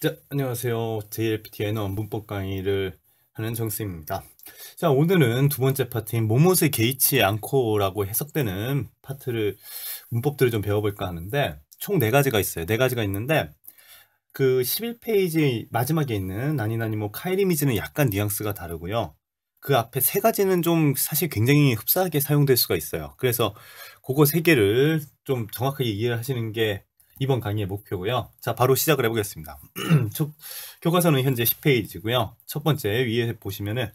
자, 안녕하세요. JLPT의 언어 문법 강의를 하는 정쌤입니다. 자, 오늘은 두 번째 파트인 모못을 개의치 않고라고 해석되는 파트를 문법들을 좀 배워볼까 하는데 총 4가지가 있어요. 4가지가 있는데 그 11페이지 마지막에 있는 나니나니모 카이리미즈는 약간 뉘앙스가 다르고요. 그 앞에 3가지는 좀 사실 굉장히 흡사하게 사용될 수가 있어요. 그래서 그거 3개를 좀 정확하게 이해를 하시는 게 이번 강의의 목표고요. 자, 바로 시작을 해보겠습니다. 교과서는 현재 10페이지고요. 첫 번째 위에 보시면은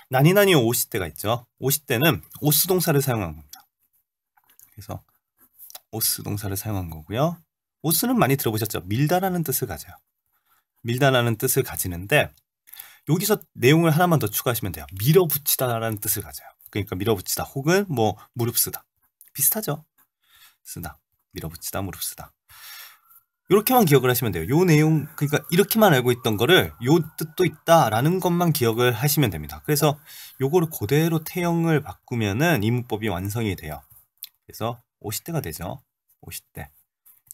나니나니오 50대가 있죠. 50대는 오스 동사를 사용한 겁니다. 그래서 오스 동사를 사용한 거고요. 오스는 많이 들어보셨죠? 밀다라는 뜻을 가져요. 밀다라는 뜻을 가지는데 여기서 내용을 하나만 더 추가하시면 돼요. 밀어붙이다라는 뜻을 가져요. 그러니까 밀어붙이다 혹은 뭐 무릎 쓰다. 비슷하죠? 쓰다. 밀어붙이다, 무릎 쓰다. 이렇게만 기억을 하시면 돼요. 요 내용, 그러니까 이렇게만 알고 있던 거를 요 뜻도 있다라는 것만 기억을 하시면 됩니다. 그래서 요거를 그대로 태형을 바꾸면은 이 문법이 완성이 돼요. 그래서 50대가 되죠. 50대.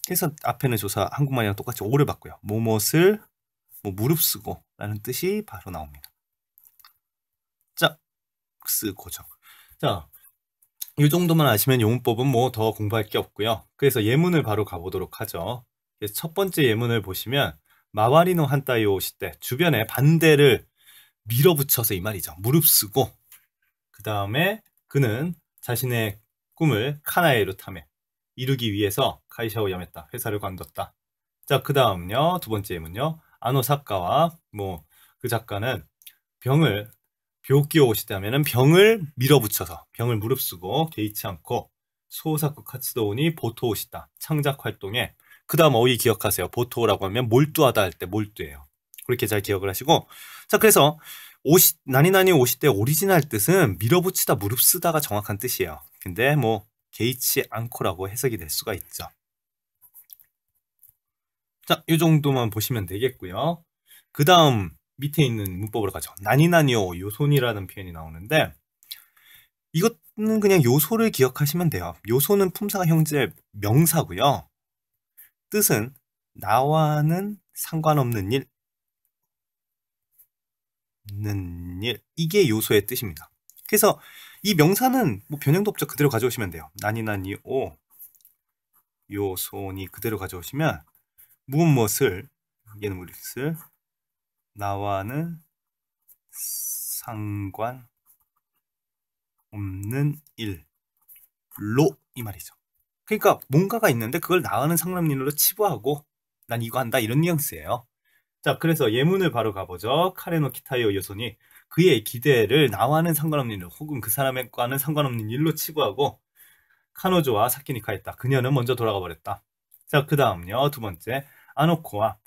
그래서 앞에는 조사 한국말이랑 똑같이 오를 바꾸요. 뭐뭇을 뭐 무릎 쓰고 라는 뜻이 바로 나옵니다. 자, 쓰고죠. 자, 이 정도만 아시면 용문법은 뭐 더 공부할 게 없고요. 그래서 예문을 바로 가보도록 하죠. 그래서 첫 번째 예문을 보시면 마와리노 한타요 시대 주변에 반대를 밀어붙여서 이 말이죠. 무릅쓰고 그 다음에 그는 자신의 꿈을 카나에로 타며 이루기 위해서 카이샤오 야메다 회사를 관뒀다. 자, 그 다음요 두 번째 예문요. 아노 사카와 뭐 그 작가는 병을 묘기오 오시다면은 병을 밀어붙여서 병을 무릅쓰고 개의치 않고 소사쿠 카츠도니 보토 오시다 창작 활동에 그 다음 어휘 기억하세요. 보토라고 하면 몰두하다 할 때 몰두예요. 그렇게 잘 기억을 하시고 자 그래서 나니나니 50대 오리지널 뜻은 밀어붙이다 무릅쓰다가 정확한 뜻이에요. 근데 뭐 개의치 않고라고 해석이 될 수가 있죠. 자, 이 정도만 보시면 되겠고요. 그 다음 밑에 있는 문법으로 가죠. 나니나니오 요손이라는 표현이 나오는데 이것은 그냥 요소를 기억하시면 돼요. 요소는 품사가 형제 명사고요. 뜻은 나와는 상관없는 일, 이게 요소의 뜻입니다. 그래서 이 명사는 뭐 변형도 없죠. 그대로 가져오시면 돼요. 나니나니오 요손이 그대로 가져오시면 무엇을 얘는 무엇을 나와는 상관 없는 일로 이 말이죠. 그러니까 뭔가가 있는데 그걸 나와는 상관없는 일로 치부하고 난 이거 한다 이런 뉘앙스예요. 자, 그래서 예문을 바로 가보죠. 카레노 키타요 요손이 그의 기대를 나와는 상관없는 일 혹은 그 사람과는 상관없는 일로 치부하고 카노조와 사키니카 했다. 그녀는 먼저 돌아가 버렸다. 자, 그 다음요. 두 번째 아노코와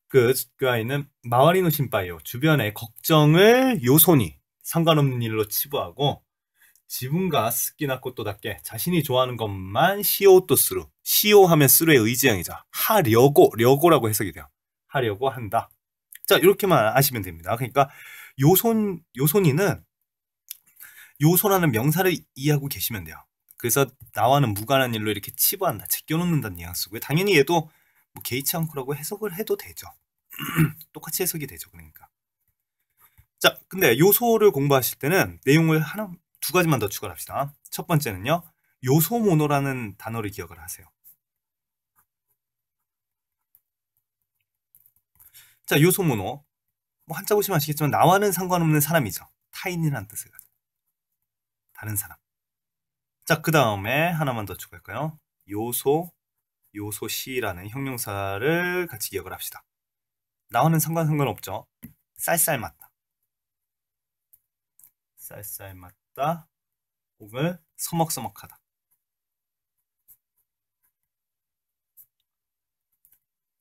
그 아이는 마와리노 신바이요 주변의 걱정을 요손이 상관없는 일로 치부하고 지분과 스키나 꽃도답게 자신이 좋아하는 것만 시오또 스루 시오 하면 스루의 의지형이죠. 려고라고 해석이 돼요. 하려고 한다. 자, 이렇게만 아시면 됩니다. 그러니까 요손이는 요소라는 명사를 이해하고 계시면 돼요. 그래서 나와는 무관한 일로 이렇게 치부한다, 제껴놓는다는 뉘앙스고요. 당연히 얘도 뭐 개의치 않고라고 해석을 해도 되죠. 똑같이 해석이 되죠. 그러니까. 자, 근데 요소를 공부하실 때는 내용을 두 가지만 더 추가를 합시다. 첫 번째는요. 요소모노라는 단어를 기억을 하세요. 자, 요소모노. 뭐 한자 보시면 아시겠지만 나와는 상관없는 사람이죠. 타인이라는 뜻을 가져요. 다른 사람. 자, 그 다음에 하나만 더 추가할까요? 요소시라는 형용사를 같이 기억을 합시다. 나와는 상관없죠. 쌀쌀 맞다. 쌀쌀 맞다. 혹은 서먹서먹하다.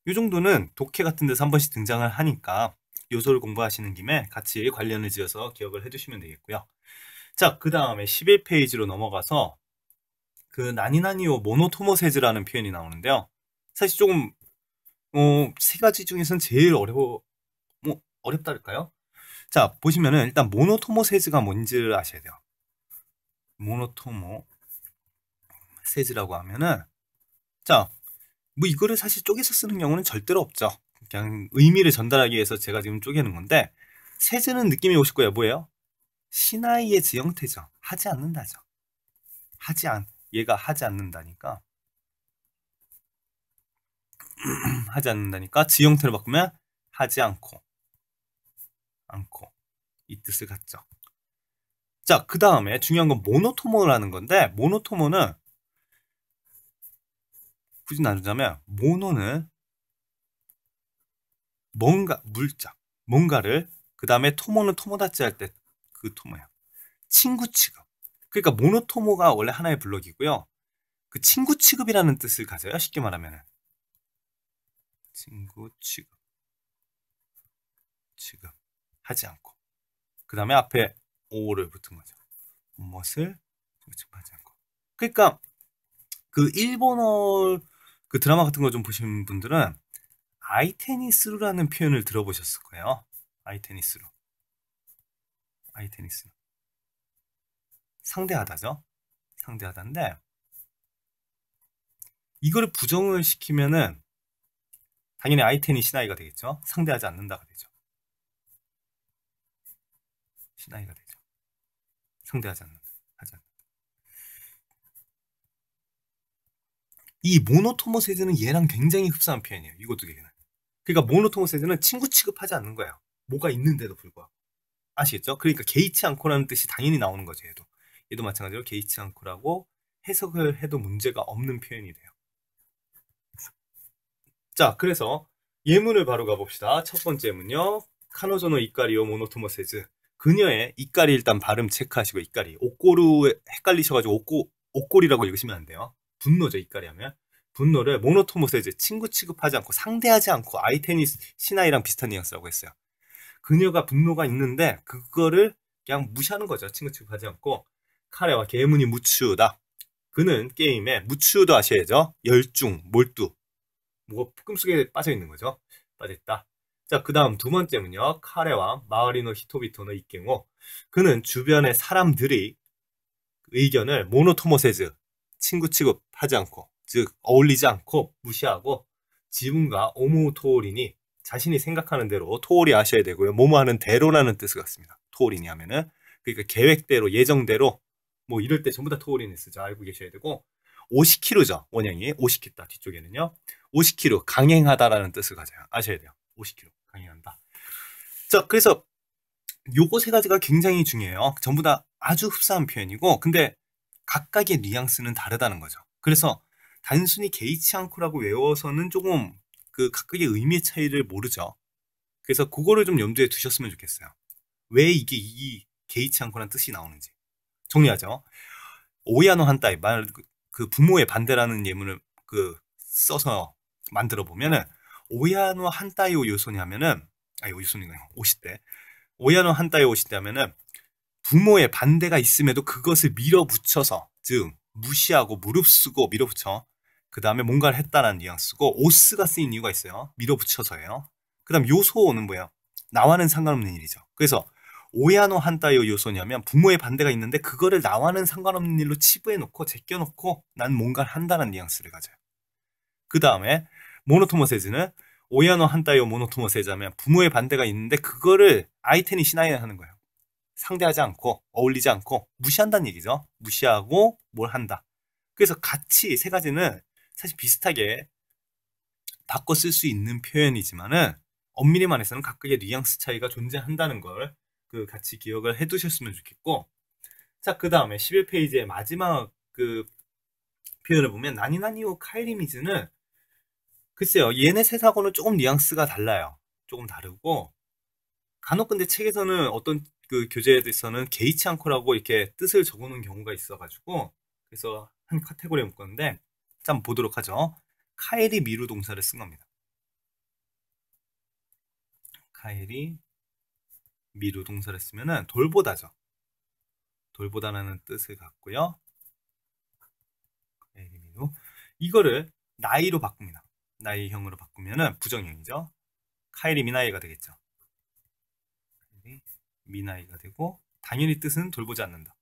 이 정도는 독해 같은 데서 한 번씩 등장을 하니까 요소를 공부하시는 김에 같이 관련을 지어서 기억을 해두시면 되겠고요. 자, 그 다음에 11페이지로 넘어가서 그 나니나니오 모노토모세즈라는 표현이 나오는데요. 사실 조금 3가지 중에서는 제일 어렵달까요? 자, 보시면은 일단 모노토모세즈가 뭔지를 아셔야 돼요. 모노토모세즈라고 하면은 자, 뭐 이거를 사실 쪼개서 쓰는 경우는 절대로 없죠. 그냥 의미를 전달하기 위해서 제가 지금 쪼개는 건데, 세즈는 느낌이 오실 거예요. 뭐예요? 시나이의 지형태죠. 하지 않는다죠. 얘가 하지 않는다니까. 하지 않는다니까 지형태로 바꾸면 하지 않고 이 뜻을 갖죠. 자, 그 다음에 중요한 건 모노토모라는 건데, 모노토모는 굳이 나누자면 모노는 뭔가를, 그 다음에 토모는 토모다치 할 때 그 토모예요. 친구 취급. 그러니까 모노토모가 원래 하나의 블럭이고요. 그 친구 취급이라는 뜻을 가져요. 쉽게 말하면 친구 취급 하지 않고, 그 다음에 앞에 오를 붙은 거죠. 무엇을 취급하지 않고. 그러니까 그 일본어 그 드라마 같은 거 좀 보신 분들은 아이테니스루라는 표현을 들어보셨을 거예요. 아이테니스루. 상대하다죠. 상대하다인데, 이거를 부정을 시키면은 당연히 아이테니 시나이가 되겠죠. 상대하지 않는다가 되죠. 시나이가 되죠. 상대하지 않는다. 하지 않는다. 이 모노토모세즈는 얘랑 굉장히 흡사한 표현이에요. 이것도 되게. 그러니까 모노토모세즈는 친구 취급하지 않는 거예요. 뭐가 있는데도 불구하고. 아시겠죠? 그러니까 개의치 않고라는 뜻이 당연히 나오는 거죠. 얘도 마찬가지로 개의치 않고라고 해석을 해도 문제가 없는 표현이 돼요. 자, 그래서 예문을 바로 가봅시다. 첫 번째 예문요. 카노조노 이까리오 모노토모세즈. 그녀의 이까리 일단 발음 체크하시고, 이까리. 옥고루 헷갈리셔가지고 옥골이라고 읽으시면 안 돼요. 분노죠, 이까리 하면. 분노를 모노토모세즈, 친구 취급하지 않고, 상대하지 않고, 아이테니 시나이랑 비슷한 뉘앙스라고 했어요. 그녀가 분노가 있는데 그거를 그냥 무시하는 거죠. 친구 취급하지 않고. 카레와 게이문이 무추다. 그는 게임에 무추도 아셔야죠. 열중, 몰두. 뭐가 꿈속에 빠져있는 거죠. 빠져있다. 자, 그 다음 두 번째는요. 카레와 마을리노 히토비토의 이갱오. 그는 주변의 사람들이 의견을 모노토모세즈, 친구 취급하지 않고, 즉 어울리지 않고 무시하고, 지분과 오무토오리니, 자신이 생각하는 대로 토오리 하셔야 되고요. 뭐뭐 하는 대로라는 뜻을 갖습니다. 토오리니 하면은, 그러니까 계획대로, 예정대로, 뭐 이럴 때 전부 다 토오리니 쓰죠. 알고 계셔야 되고, 오시키루죠. 원형이 오시키다 뒤쪽에는요. 오시키루, 강행하다라는 뜻을 가져요. 아셔야 돼요. 오시키루, 강행한다. 자, 그래서 요거 세 가지가 굉장히 중요해요. 전부 다 아주 흡사한 표현이고, 근데 각각의 뉘앙스는 다르다는 거죠. 그래서 단순히 개의치 않고라고 외워서는 조금 그 각각의 의미의 차이를 모르죠. 그래서 그거를 좀 염두에 두셨으면 좋겠어요. 왜 이게 이 개의치 않고라는 뜻이 나오는지. 정리하죠. 오야노 한따이, 그 부모의 반대라는 예문을 써서 만들어 보면은, 오야노 한따이오 요소니 하면은, 요소니가 오시대. 오야노 한따이 오시대 하면은, 부모의 반대가 있음에도 그것을 밀어붙여서, 즉 무시하고 무릅쓰고 밀어붙여, 그 다음에 뭔가를 했다는 뉘앙스고, 오스가 쓰인 이유가 있어요. 밀어붙여서예요. 그 다음 요소는 뭐예요? 나와는 상관없는 일이죠. 그래서 오야노 한따요 요소냐면 부모의 반대가 있는데 그거를 나와는 상관없는 일로 치부해놓고 제껴놓고 난 뭔가를 한다는 뉘앙스를 가져요. 그 다음에 모노토모세즈는 오야노 한따요 모노토모세즈 하면 부모의 반대가 있는데 그거를 아이테니 시나이 하는 거예요. 상대하지 않고 어울리지 않고 무시한다는 얘기죠. 무시하고 뭘 한다. 그래서 같이 세 가지는 사실 비슷하게 바꿔 쓸 수 있는 표현이지만은 엄밀히 말해서는 각각의 뉘앙스 차이가 존재한다는 걸 같이 기억을 해 두셨으면 좋겠고, 자, 그 다음에 11페이지의 마지막 표현을 보면 나니나니오 카이리미즈는 글쎄요, 얘네 세 사고는 조금 뉘앙스가 달라요. 조금 다르고, 간혹 근데 책에서는 어떤 교재에서는 개의치 않고라고 이렇게 뜻을 적어놓은 경우가 있어가지고, 그래서 한 카테고리에 묶었는데, 자, 한번 보도록 하죠. 카에리 미루 동사를 쓴 겁니다. 카에리 미루 동사를 쓰면은 돌보다죠. 돌보다라는 뜻을 갖고요. 카에리 미루. 이거를 나이로 바꿉니다. 나이형으로 바꾸면은 부정형이죠. 카에리 미나이가 되겠죠. 카에리 미나이가 되고, 당연히 뜻은 돌보지 않는다.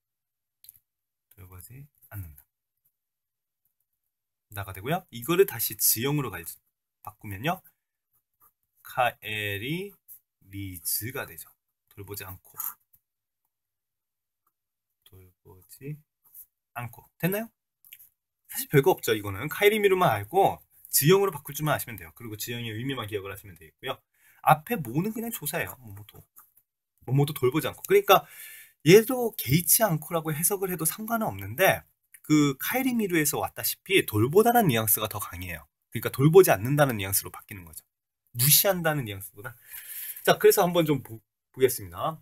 돌보지 않는다. 나가 되고요. 이거를 다시 지형으로 바꾸면요. 카에리 미즈가 되죠. 돌보지 않고. 돌보지 않고. 됐나요? 사실 별거 없죠. 이거는 카이리미루만 알고 지형으로 바꿀 줄만 아시면 돼요. 그리고 지형의 의미만 기억을 하시면 되겠고요. 앞에 모는 그냥 조사예요. 모모도 돌보지 않고. 그러니까 얘도 개의치 않고라고 해석을 해도 상관은 없는데 그 카이리미루에서 왔다시피 돌보다는 뉘앙스가 더 강해요. 그러니까 돌보지 않는다는 뉘앙스로 바뀌는 거죠. 무시한다는 뉘앙스보다. 자, 그래서 한번 좀 보겠습니다.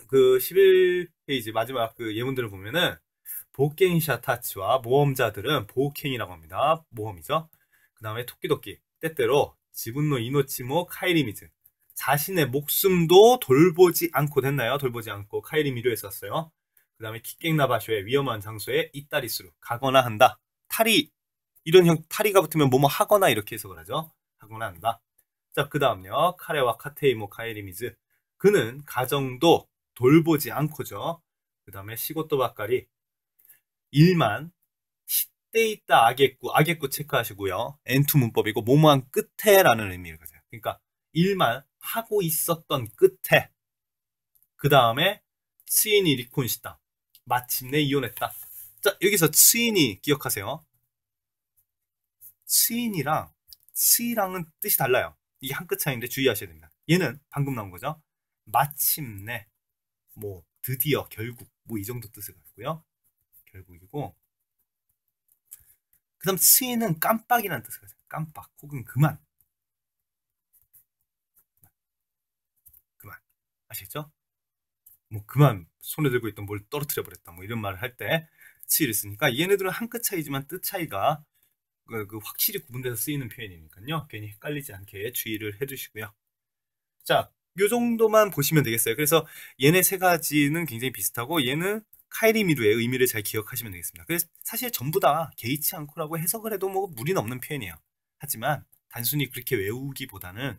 그 11페이지 마지막 그 예문들을 보면은 보켄샤 타치와 모험자들은 보켄이라고 합니다. 모험이죠. 그 다음에 토끼도끼 때때로 지분노 이노치모 카이리미즈 자신의 목숨도 돌보지 않고 됐나요? 돌보지 않고 카이리미루에 썼어요. 그 다음에 키깽나바쇼의 위험한 장소에 이따리수루 가거나 한다. 탈이 이런 형 탈이가 붙으면 뭐뭐 하거나 이렇게 해석을 하죠. 하거나 한다. 자, 그 다음요. 카레와 카테이모 카이리미즈 그는 가정도 돌보지 않고죠. 그 다음에 시고또 바까리 일만 시때 있다 아게꾸 체크하시고요. 엔투 문법이고 모모한 끝에라는 의미를 가져요. 그러니까 일만 하고 있었던 끝에 그 다음에 츠인이 리콘시다. 마침내 이혼했다. 자, 여기서 츠인이 기억하세요. 츠인이랑 츠이랑은 뜻이 달라요. 이게 한 끗 차이인데 주의하셔야 됩니다. 얘는 방금 나온 거죠. 마침내 뭐 드디어 결국 뭐 이 정도 뜻을 갖고요. 결국이고 그 다음 스인은 깜빡이라는 뜻을 가져요. 깜빡 혹은 그만. 아시겠죠? 뭐 그만 손에 들고 있던 뭘 떨어뜨려 버렸다 뭐 이런 말을 할 때 스이를 쓰니까 얘네들은 한 끗 차이지만 뜻 차이가 그 확실히 구분돼서 쓰이는 표현이니까요. 괜히 헷갈리지 않게 주의를 해주시고요. 자, 요 정도만 보시면 되겠어요. 그래서 얘네 세 가지는 굉장히 비슷하고 얘는 카이리미루의 의미를 잘 기억하시면 되겠습니다. 그래서 사실 전부 다 개의치 않고라고 해석을 해도 뭐 무리는 없는 표현이에요. 하지만 단순히 그렇게 외우기보다는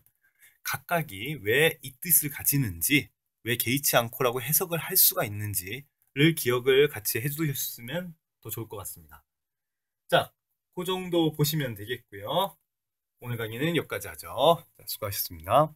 각각이 왜 이 뜻을 가지는지 왜 개의치 않고라고 해석을 할 수가 있는지를 기억을 같이 해두셨으면 더 좋을 것 같습니다. 자, 그 정도 보시면 되겠고요. 오늘 강의는 여기까지 하죠. 자, 수고하셨습니다.